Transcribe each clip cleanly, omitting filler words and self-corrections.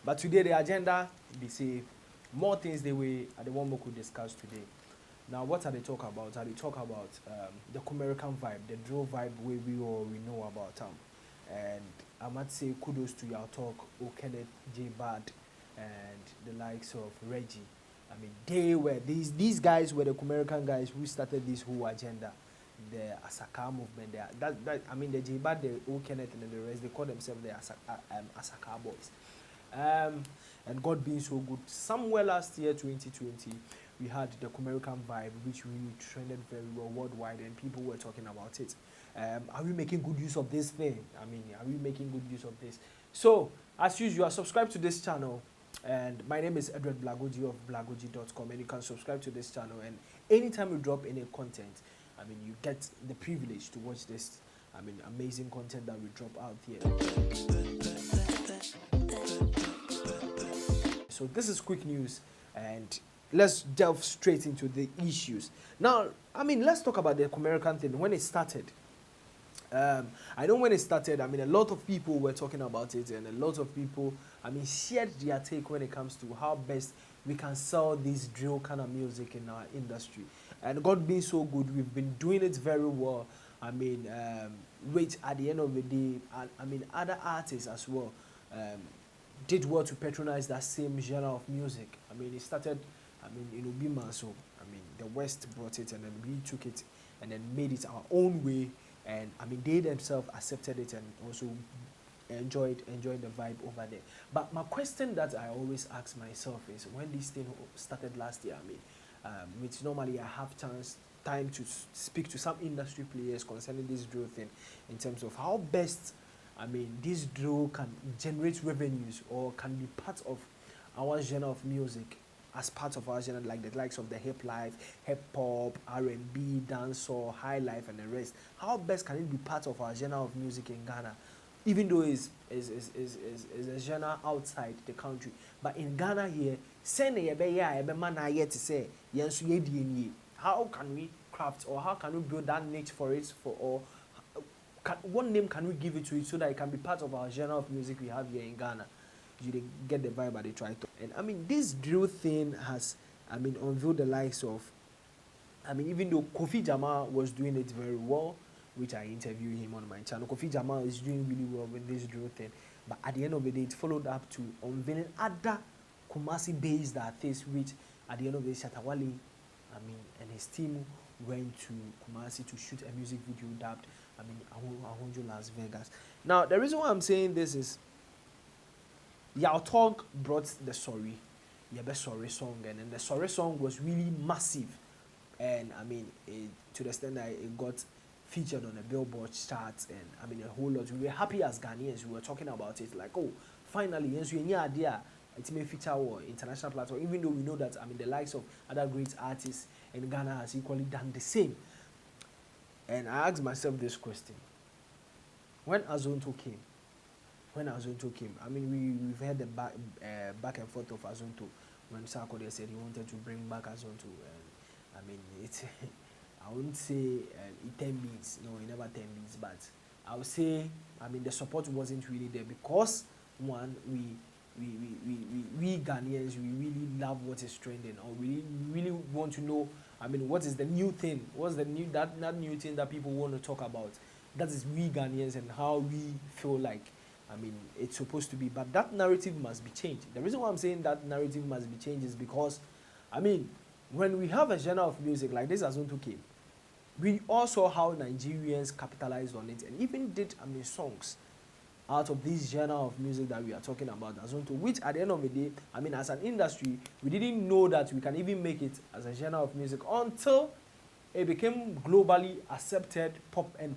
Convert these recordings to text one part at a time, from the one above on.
But today the agenda, they say more things they way at the one we could discuss today. Now, what are they talk about? Are they talk about the Kumerican vibe, the drill vibe we all we know about and I might say kudos to YawTog, Kenneth J. Bad, and the likes of Reggie. I mean, these guys were the Kumerican guys who started this whole agenda, the Asaka movement. I mean, the J. Bad, the Kenneth, and the rest, they call themselves the Asaka boys. And God being so good, somewhere last year, 2020, we had the Kumerican vibe, which really trended very well worldwide, and people were talking about it. Are we making good use of this thing? I mean, are we making good use of this? So, as usual, subscribe to this channel. And my name is Edward Blagogee of blagogee.com, and you can subscribe to this channel. And anytime we drop any content, I mean, you get the privilege to watch this, I mean, amazing content that we drop out here. So this is quick news, and let's delve straight into the issues. Now, I mean, let's talk about the Kumerican thing. When it started, I know when it started, I mean, a lot of people were talking about it, and a lot of people, I mean, shared their take when it comes to how best we can sell this drill kind of music in our industry. And God being so good, we've been doing it very well. I mean, which at the end of the day, I mean, other artists as well did well to patronize that same genre of music. I mean, it started, I mean, in Ubima, so I mean, the West brought it, and then we took it and then made it our own way. And I mean, they themselves accepted it and also enjoyed the vibe over there. But my question that I always ask myself is, when this thing started last year, I mean, which normally I have time to speak to some industry players concerning this drill thing, in terms of how best, I mean, this drill can generate revenues or can be part of our genre of music, as part of our genre, like the likes of the hip life, hip hop, R&B, dancehall, high life, and the rest. How best can it be part of our genre of music in Ghana, even though it's a genre outside the country? But in Ghana here, how can we craft, or how can we build that niche for it, or what name can we give it to it so that it can be part of our genre of music we have here in Ghana? You get the vibe, they try to. And I mean, this drill thing has, I mean, unveiled the likes of, I mean, even though Kofi Jamal was doing it very well, which I interviewed him on my channel, Kofi Jamal is doing really well with this drill thing. But at the end of the day, it followed up to unveiling other Kumasi-based artists, which at the end of the day, Shatta, I mean, and his team went to Kumasi to shoot a music video dubbed, I mean, Ahonjo Las Vegas. Now, the reason why I'm saying this is, YawTog brought the Sorry song, and then the Sorry song was really massive, and I mean, to the extent that it got featured on the Billboard charts, and I mean, a whole lot. We were happy as Ghanaians. We were talking about it like, oh, finally, yes, we had idea it may feature or international platform. Even though we know that, I mean, the likes of other great artists in Ghana has equally done the same. And I asked myself this question: when Azonto came. I mean, we've heard the back and forth of Azonto when Sarkodie said he wanted to bring back Azonto. And I mean, it's I wouldn't say it 10 beats. No, it never 10 beats. But I would say, I mean, the support wasn't really there because, one, we Ghanaians, we really love what is trending, or we really want to know, I mean, what is the new thing? What's the new that new thing that people want to talk about? That is we Ghanaians and how we feel like, I mean, it's supposed to be. But that narrative must be changed. The reason why I'm saying that narrative must be changed is because, I mean, when we have a genre of music like this Azonto came, we also saw how Nigerians capitalized on it and even did, I mean, songs out of this genre of music that we are talking about, Azonto, which at the end of the day, I mean, as an industry, we didn't know that we can even make it as a genre of music until it became globally accepted,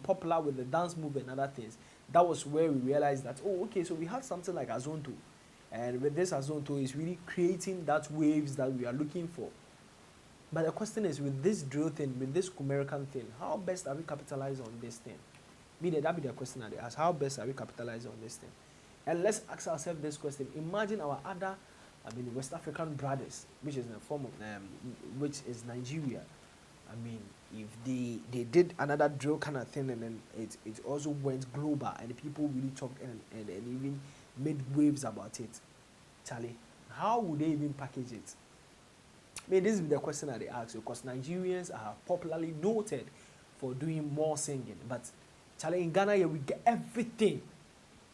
popular with the dance move and other things. That was where we realized that, oh, okay, so we have something like Azonto. And with this Azonto, is really creating that waves that we are looking for. But the question is, with this drill thing, with this Kumerican thing, how best are we capitalizing on this thing? That be the question that they ask. How best are we capitalizing on this thing? And let's ask ourselves this question. Imagine our other, I mean, West African brothers, which is in the form of, which is Nigeria. I mean, if they did another drill kind of thing, and then it also went global, and people really talked and even made waves about it. Charlie, how would they even package it? I mean, this is the question that they ask you, because Nigerians are popularly noted for doing more singing. But Charlie, in Ghana, yeah, we get everything.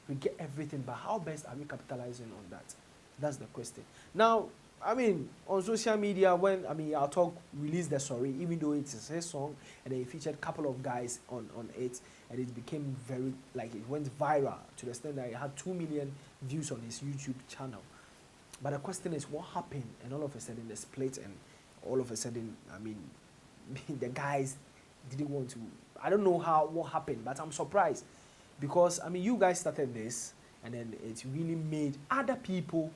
We get everything. But how best are we capitalizing on that? That's the question. Now, I mean, on social media, when YawTog released the story, even though it's his song, and they featured a couple of guys on it, and it became very, like, it went viral to the extent that it had 2 million views on his YouTube channel. But the question is, what happened? And all of a sudden, the split, and all of a sudden, I mean, the guys didn't want to. I don't know what happened, but I'm surprised because I mean, you guys started this, and then it really made other people,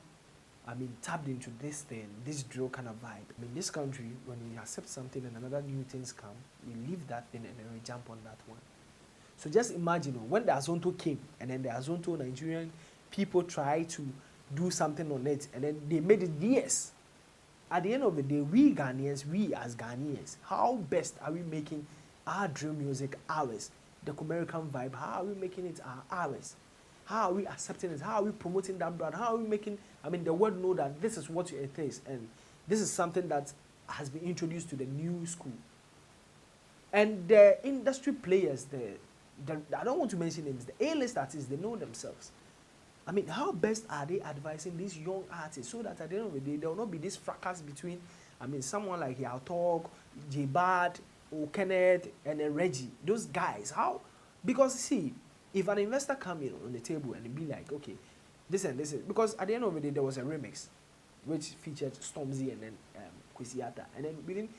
I mean, tapped into this thing, this drill kind of vibe. I mean, this country, when we accept something and another new things come, we leave that thing and then we jump on that one. So just imagine when the Azonto came, and then the Azonto Nigerian people tried to do something on it, and then they made it years. At the end of the day, we Ghanaians, we as Ghanaians, how best are we making our drill music ours? The Kumerican vibe, how are we making it ours? How are we accepting it? How are we promoting that brand? How are we making, I mean, the world know that this is what it is, and this is something that has been introduced to the new school. And the industry players, I don't want to mention names, the A-list artists, they know themselves. I mean, how best are they advising these young artists so that at the end of the day, there will not be this fracas between, I mean, someone like YawTog, J-Bad, or Kenneth, and then Reggie. Those guys, how? Because see, if an investor come in on the table and be like, okay, this and this is, because at the end of the day, there was a remix which featured Stormzy and then Kwesi, and then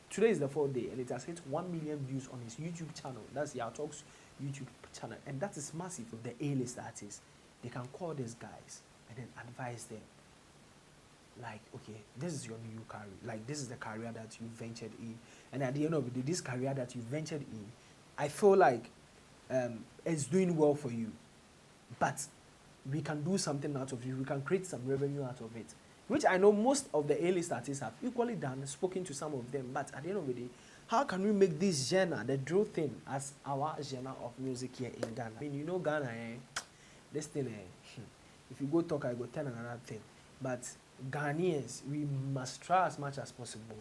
today is the 4th day, and it has hit 1 million views on his YouTube channel. That's YawTog's YouTube channel, and that is massive for the A-list artists. They can call these guys and then advise them, like, okay, this is your new career, like this is the career that you ventured in, and at the end of the day, this career that you ventured in, I feel like it's doing well for you, but we can do something out of it. We can create some revenue out of it, which I know most of the A-list artists have equally done, spoken to some of them. But at the end of the day, how can we make this genre, the drill thing, as our genre of music here in Ghana? I mean, you know, Ghana, this thing, if you go talk, I go tell another thing. But Ghanaians, we must try as much as possible.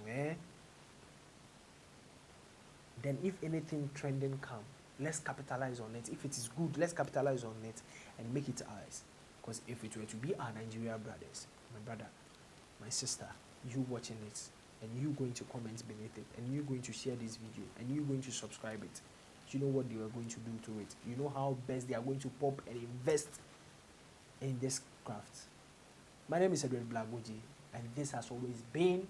Then if anything trending come, let's capitalize on it. If it is good, let's capitalize on it and make it ours. Because if it were to be our Nigerian brothers, my brother, my sister, you watching it, and you going to comment beneath it, and you going to share this video, and you going to subscribe it, you know what they are going to do to it. You know how best they are going to pop and invest in this craft. My name is Blagogee, and this has always been